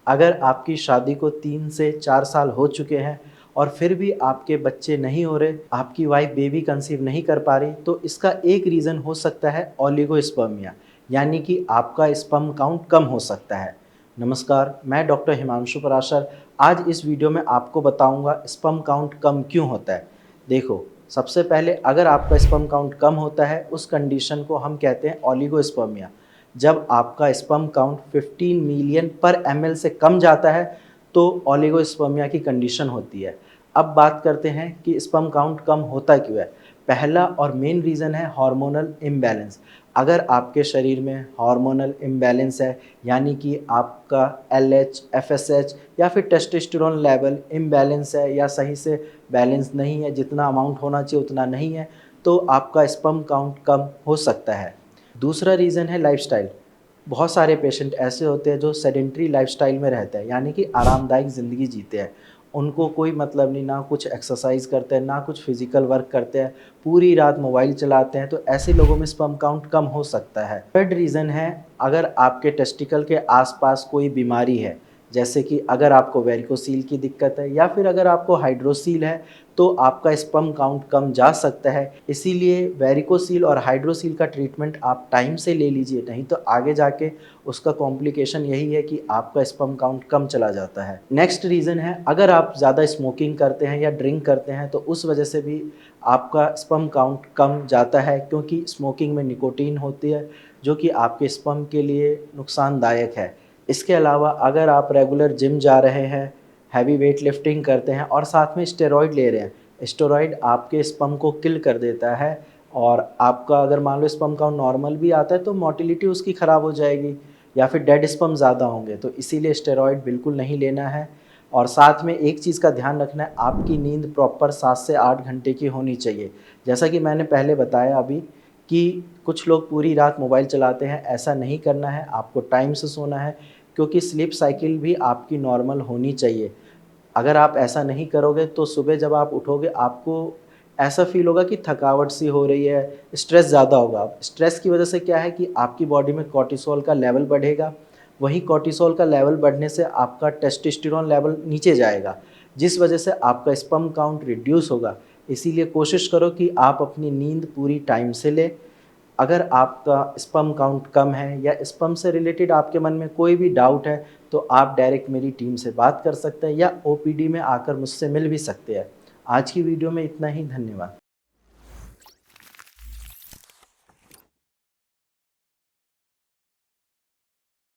अगर आपकी शादी को 3 से 4 साल हो चुके हैं और फिर भी आपके बच्चे नहीं हो रहे, आपकी वाइफ़ बेबी कंसीव नहीं कर पा रही, तो इसका एक रीज़न हो सकता है ओलिगोस्पर्मिया, यानी कि आपका स्पर्म काउंट कम हो सकता है। नमस्कार, मैं डॉक्टर हिमांशु पराशर। आज इस वीडियो में आपको बताऊंगा स्पर्म काउंट कम क्यों होता है। देखो, सबसे पहले अगर आपका स्पर्म काउंट कम होता है, उस कंडीशन को हम कहते हैं ओलिगोस्पर्मिया। जब आपका स्पर्म काउंट 15 मिलियन पर एमएल से कम जाता है, तो ओलिगोस्पर्मिया की कंडीशन होती है। अब बात करते हैं कि स्पर्म काउंट कम होता क्यों है। पहला और मेन रीज़न है हार्मोनल इम्बैलेंस। अगर आपके शरीर में हार्मोनल इम्बैलेंस है, यानी कि आपका एलएच, एफएसएच या फिर टेस्टोस्टेरोन लेवल इम्बैलेंस है या सही से बैलेंस नहीं है, जितना अमाउंट होना चाहिए उतना नहीं है, तो आपका स्पर्म काउंट कम हो सकता है। दूसरा रीज़न है लाइफ़स्टाइल। बहुत सारे पेशेंट ऐसे होते हैं जो सेडेंटरी लाइफ़स्टाइल में रहते हैं, यानी कि आरामदायक ज़िंदगी जीते हैं। उनको कोई मतलब नहीं, ना कुछ एक्सरसाइज़ करते हैं, ना कुछ फ़िज़िकल वर्क करते हैं, पूरी रात मोबाइल चलाते हैं, तो ऐसे लोगों में स्पर्म काउंट कम हो सकता है। थर्ड रीज़न है, अगर आपके टेस्टिकल के आस-पास कोई बीमारी है, जैसे कि अगर आपको वेरिकोसील की दिक्कत है या फिर अगर आपको हाइड्रोसील है, तो आपका स्पर्म काउंट कम जा सकता है। इसीलिए वेरिकोसील और हाइड्रोसील का ट्रीटमेंट आप टाइम से ले लीजिए, नहीं तो आगे जाके उसका कॉम्प्लिकेशन यही है कि आपका स्पर्म काउंट कम चला जाता है। नेक्स्ट रीज़न है, अगर आप ज़्यादा स्मोकिंग करते हैं या ड्रिंक करते हैं, तो उस वजह से भी आपका स्पर्म काउंट कम जाता है, क्योंकि स्मोकिंग में निकोटीन होती है जो कि आपके स्पर्म के लिए नुकसानदायक है। इसके अलावा अगर आप रेगुलर जिम जा रहे हैं, हैवी वेट लिफ्टिंग करते हैं और साथ में स्टेरॉइड ले रहे हैं, स्टेरॉइड आपके स्पर्म को किल कर देता है और आपका अगर मान लो स्पर्म काउंट नॉर्मल भी आता है तो मोटिलिटी उसकी ख़राब हो जाएगी या फिर डेड स्पर्म ज़्यादा होंगे, तो इसीलिए स्टेरॉइड बिल्कुल नहीं लेना है। और साथ में एक चीज़ का ध्यान रखना है, आपकी नींद प्रॉपर 7 से 8 घंटे की होनी चाहिए। जैसा कि मैंने पहले बताया अभी कि कुछ लोग पूरी रात मोबाइल चलाते हैं, ऐसा नहीं करना है, आपको टाइम से सोना है, क्योंकि स्लीप साइकिल भी आपकी नॉर्मल होनी चाहिए। अगर आप ऐसा नहीं करोगे तो सुबह जब आप उठोगे आपको ऐसा फ़ील होगा कि थकावट सी हो रही है, स्ट्रेस ज़्यादा होगा। स्ट्रेस की वजह से क्या है कि आपकी बॉडी में कॉर्टिसोल का लेवल बढ़ेगा, वहीं कॉर्टिसोल का लेवल बढ़ने से आपका टेस्टोस्टेरोन लेवल नीचे जाएगा, जिस वजह से आपका स्पर्म काउंट रिड्यूस होगा। इसीलिए कोशिश करो कि आप अपनी नींद पूरी टाइम से लें। अगर आपका स्पर्म काउंट कम है या स्पर्म से रिलेटेड आपके मन में कोई भी डाउट है, तो आप डायरेक्ट मेरी टीम से बात कर सकते हैं या ओपीडी में आकर मुझसे मिल भी सकते हैं। आज की वीडियो में इतना ही, धन्यवाद।